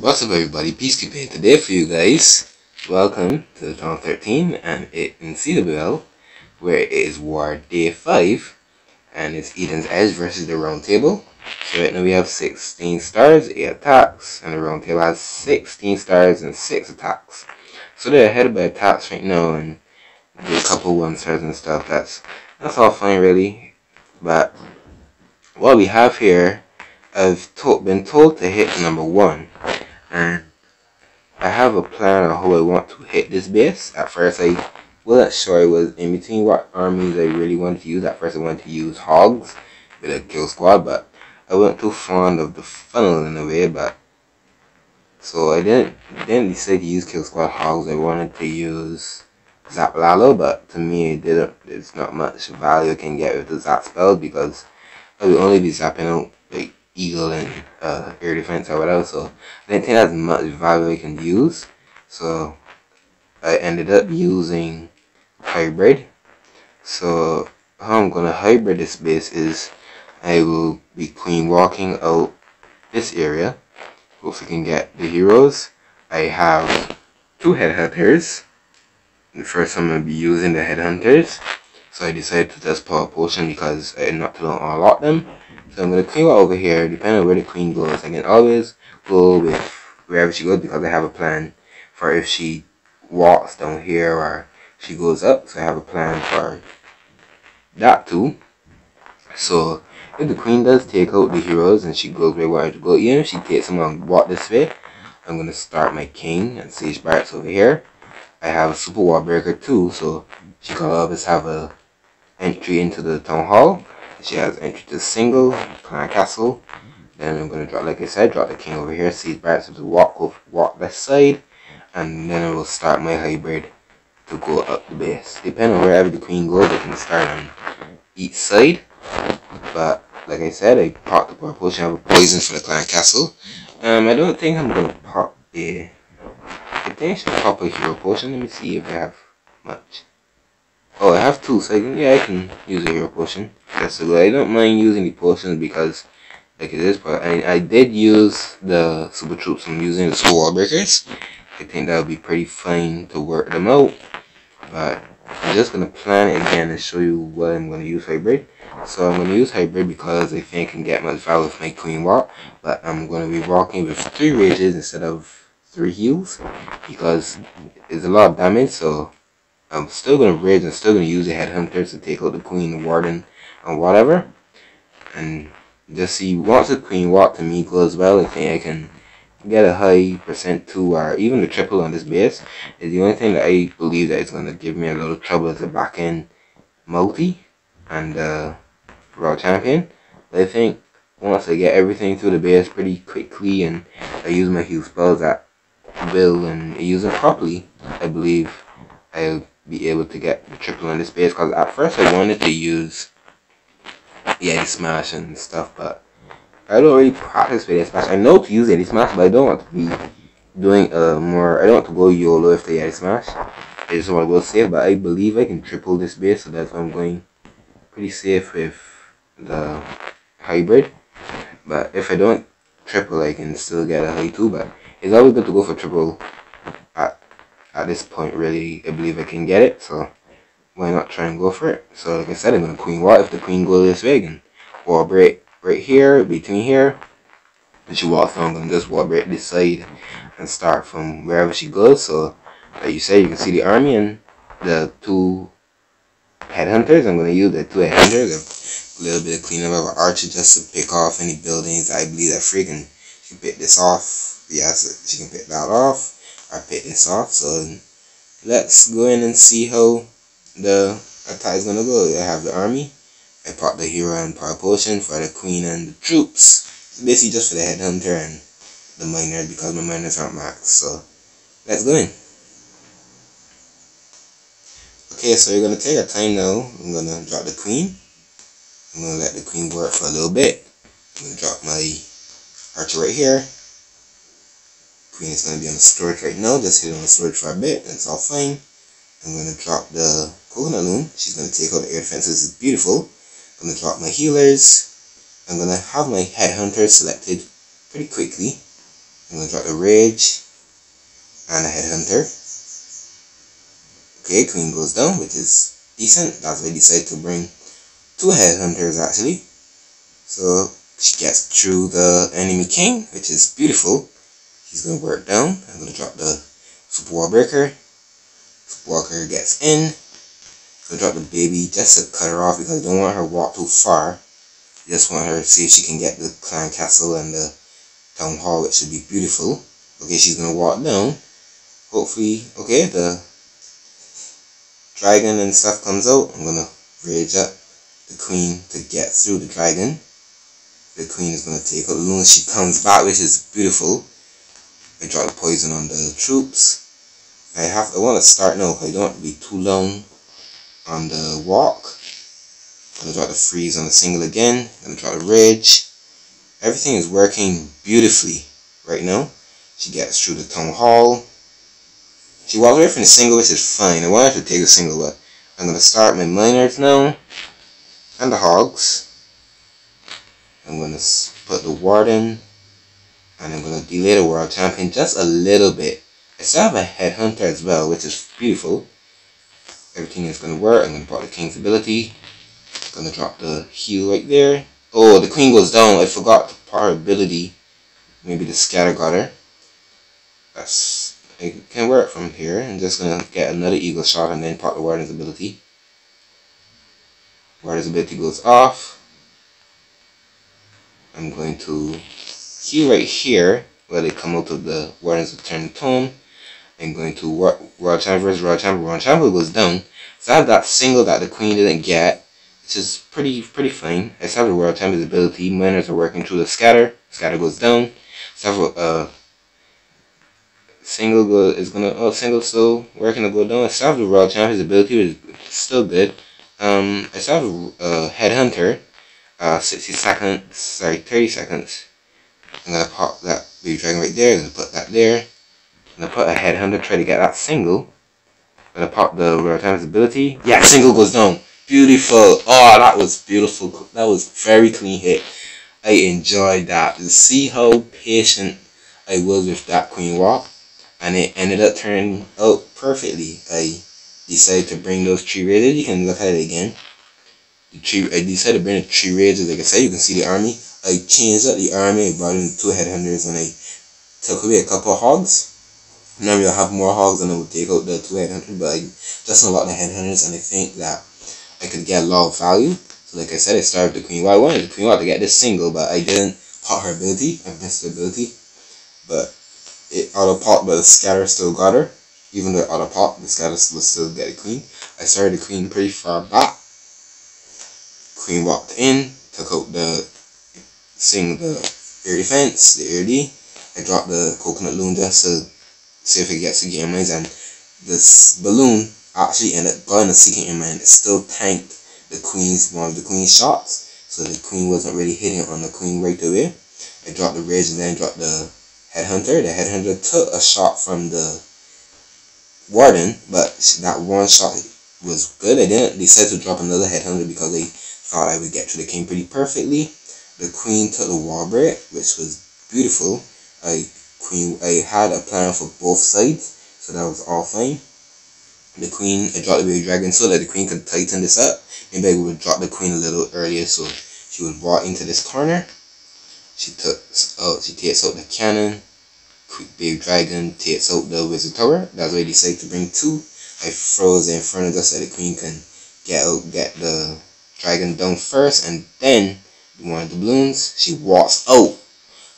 What's up everybody, Peacekeeping today for you guys. Welcome to Round 13 and it in CWL, where it is War Day 5 and it's Eden's Edge versus the Round Table. So right now we have 16 stars, 8 attacks, and the Round Table has 16 stars and 6 attacks. So they're ahead by attacks right now and do a couple 1 stars and stuff. That's all fine really. But what we have here, I've been told to hit number 1. And I have a plan on how I want to hit this base. At first I wasn't sure I was in between what armies I really wanted to use. At first I wanted to use hogs with a kill squad, but I wasn't too fond of the funnel in a way, but so I didn't decide to use kill squad hogs. I wanted to use Zap Lalo, but to me there's not much value I can get with the Zap spell because I will only be zapping out like Eagle and air defense or whatever, so I didn't think that's much value I can use, so I ended up using hybrid. So how I'm gonna hybrid this base is I will be queen walking out this area. If we can get the heroes, I have 2 headhunters. The first I'm gonna be using the headhunters, so I decided to just put a potion because I not to unlock them. So I'm going to queen walk over here, depending on where the queen goes. I can always go with wherever she goes because I have a plan for if she walks down here or she goes up. So I have a plan for that too. So if the queen does take out the heroes and she goes where I want her to go, even if she takes them and walk this way, I'm going to start my king and siege barracks over here. I have a super wall breaker too, so she can always have a entry into the town hall. She has entry to single clan castle. Then I'm gonna drop, like I said, drop the king over here, siege barracks to walk this side, and then I will start my hybrid to go up the base. Depending on wherever the queen goes, I can start on each side. But like I said, I popped the power potion. I have a poison for the clan castle. I don't think I'm gonna pop a. I think I should pop a hero potion. Let me see if I have much. Oh, I have 2, so I can use a hero potion. That's so good. I don't mind using the potions because, like it is, but I did use the super troops. I'm using the super wall breakers. I think that would be pretty fine to work them out. But I'm just gonna plan it again and show you what I'm gonna use hybrid. So I'm gonna use hybrid because I think I can get much value with my queen walk. But I'm gonna be walking with 3 rages instead of 3 heals because it's a lot of damage. So I'm still going to rage and still going to use the headhunters to take out the queen, the warden, and whatever. And just see, once the queen walk to me goes well, I think I can get a high percent 2 or even the triple on this base. Is the only thing that I believe that is going to give me a little trouble is the back end multi and raw champion. But I think once I get everything through the base pretty quickly and I use my heal spells at will and use them properly, I believe I'll be able to get the triple on this base. Because at first I wanted to use the smash and stuff, but I don't really practice with smash. I know to use the smash, but I don't want to be doing more. I don't want to go YOLO if the smash. I just want to go safe, but I believe I can triple this base, so that's why I'm going pretty safe with the hybrid. But if I don't triple, I can still get a high 2, but it's always good to go for triple. At this point, really, I believe I can get it, so why not try and go for it? So like I said, I'm going to queen walk. If the queen goes this way, I can wall break right here, between here. If she walks down, I'm going to just wall break this side and start from wherever she goes. So like you said, you can see the army and the 2 headhunters. I'm going to use the 2 headhunters. A little bit of cleanup of an archer just to pick off any buildings. I believe that freaking she can pick this off. Yes, she can pick that off. I picked this off, so let's go in and see how the attack is gonna go. I have the army. I popped the hero and power potion for the queen and the troops. It's basically just for the headhunter and the miners because my miners aren't maxed. So let's go in. Okay, so we're gonna take our time now. I'm gonna drop the queen. I'm gonna let the queen work for a little bit. I'm gonna drop my archer right here. Queen is going to be on the storage right now. Just hit on the storage for a bit. It's all fine. I'm going to drop the coconut loom. She's going to take out the air defense. This is beautiful. I'm going to drop my healers. I'm going to have my headhunter selected pretty quickly. I'm going to drop the Rage and a Headhunter. Okay, Queen goes down, which is decent. That's why I decided to bring 2 Headhunters actually. So she gets through the enemy king, which is beautiful. He's going to work down. I'm going to drop the Super Wall Breaker. Super Walker gets in. I'm going to drop the baby just to cut her off because I don't want her to walk too far. I just want her to see if she can get the clan castle and the town hall, which should be beautiful. Okay, she's going to walk down. Hopefully, okay, the dragon and stuff comes out. I'm going to rage up the queen to get through the dragon. The queen is going to take out the loon. She comes back, which is beautiful. I drop the poison on the troops. I want to start now because I don't want to be too long on the walk. I'm going to drop the freeze on the single again. I'm going to drop the rage. Everything is working beautifully right now. She gets through the town hall. She walks away from the single, which is fine. I wanted to take the single, but I'm going to start my miners now. And the hogs. I'm going to put the warden. And I'm going to delay the world champion just a little bit. I still have a headhunter as well, which is beautiful. Everything is going to work. I'm going to put the king's ability. I'm going to drop the heal right there. Oh, the queen goes down. I forgot to put her ability. Maybe the scatter got her. It can work from here. I'm just going to get another eagle shot and then pop the warden's ability. Warden's ability goes off. I'm going to heal right here where they come out of the warden's return tome. I'm going to Royal Champion versus Royal Champion. Royal Champion goes down. So I have that single that the queen didn't get, which is pretty fine. I still have the Royal Champion's ability. Miners are working through the scatter. Scatter goes down. So single still working to go down. I still have the Royal Champion's ability, which is still good. I still have a Headhunter. 30 seconds. I'm gonna pop that baby dragon right there. I'm gonna put that there. I'm gonna put a Headhunter, try to get that single. I'm gonna pop the Royal Champion's ability. Yeah, single goes down. Beautiful. Oh, that was beautiful. That was very clean hit. I enjoyed that. To see how patient I was with that queen walk, and it ended up turning out perfectly. I decided to bring those 3 raiders. You can look at it again. I decided to bring the 3 raiders. Like I said, you can see the army. I changed up the army. I brought in 2 headhunters, and I took away a couple of hogs. Normally I'll have more hogs and I would take out the 2 headhunters, but I just unlocked the headhunters, and I think that I could get a lot of value. So like I said, I started the queen. Well, I wanted the queen to get this single, but I didn't pop her ability. I missed the ability. But it auto-popped, but the scatter still got her. Even though it auto-popped, the scatter will still get the queen. I started the queen pretty far back. Queen walked in, took out the air defense, the air D. I dropped the coconut loon just to see if it gets the game mines, and this balloon actually ended up going to seeking air mine. It still tanked one of the queen's shots, so the queen wasn't really hitting on the queen right away. I dropped the rage and then dropped the headhunter. The headhunter took a shot from the warden, but that one shot was good. I didn't decide to drop another headhunter because I thought I would get to the king pretty perfectly. The queen took the wall break, which was beautiful. I had a plan for both sides, so that was all fine. The queen, I dropped the baby dragon so that the queen could tighten this up. Maybe I would drop the queen a little earlier so she would walk into this corner. She takes out the cannon. Baby dragon takes out the wizard tower. That's why I decided to bring 2. I froze the inferno just so the queen can get the dragon down first, and then one of the balloons. She walks out.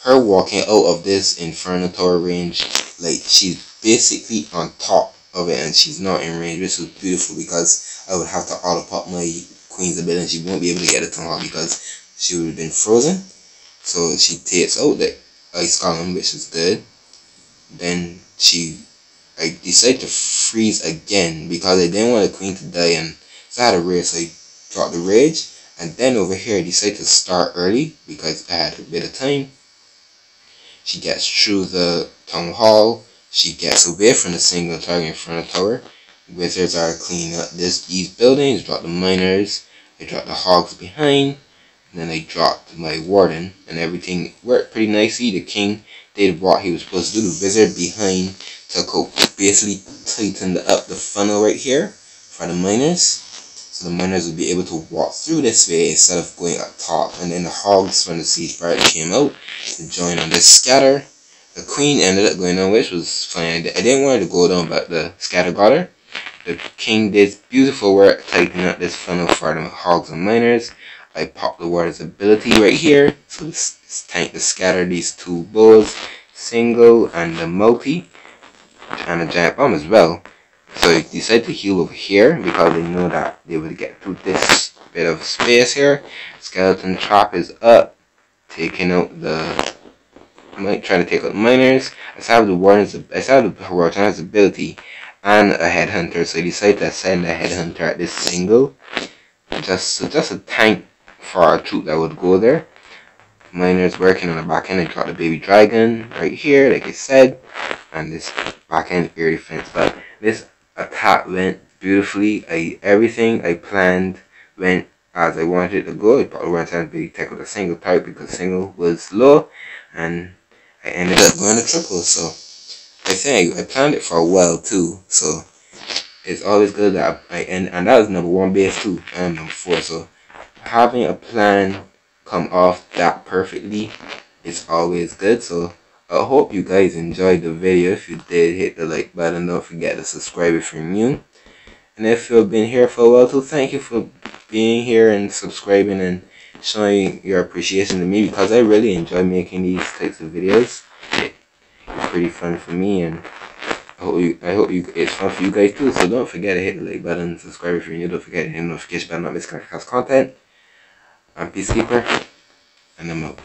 Her walking out of this inferno tower range, like she's basically on top of it, and she's not in range, which was beautiful because I would have to auto pop my queen's ability, and she won't be able to get the town hall because she would have been frozen. So she takes out the ice column, which is good. Then I decided to freeze again because I didn't want the queen to die, and so I had a rage, so I dropped the rage. And then over here I decided to start early because I had a bit of time. She gets through the town hall. She gets away from the single target in front of the tower. Wizards are cleaning up these buildings. Drop the miners. I drop the hogs behind. then I dropped my warden, and everything worked pretty nicely. The king did what he was supposed to do. The wizard behind took out, basically tightened up the funnel right here for the miners, so the miners would be able to walk through this way instead of going up top. And then the hogs from the siege part came out to join on this scatter. The queen ended up going on, which was fine. I didn't want her to go down, but the scatter got her. The king did beautiful work tightening up this funnel for the hogs and miners. I popped the warden's ability right here, so this tank to scatter these two bows, single and the multi, and a giant bomb as well. So I decided to heal over here because they know that they will get through this bit of space here. Skeleton trap is up, taking out the trying to take out the miners. I still have the warden's ability and a headhunter, so I decided to send a headhunter at this single, just a tank for a troop that would go there. Miners working on the back end. I dropped the baby dragon right here, like I said, and this back end air defense. But this attack went beautifully. Everything I planned went as I wanted it to go. I probably wanted to be tackled a single type because single was low, and I ended up going to triple. So I think I planned it for a while too. So it's always good that and that was number 1 base too. I am number 4. So having a plan come off that perfectly is always good. So I hope you guys enjoyed the video. If you did, hit the like button. Don't forget to subscribe if you're new. And if you've been here for a while too, thank you for being here and subscribing and showing your appreciation to me, because I really enjoy making these types of videos. It's pretty fun for me, and I hope it's fun for you guys too. So don't forget to hit the like button, subscribe if you're new. Don't forget to hit the notification bell, not miss content. I'm Peacekeeper, and I'm out.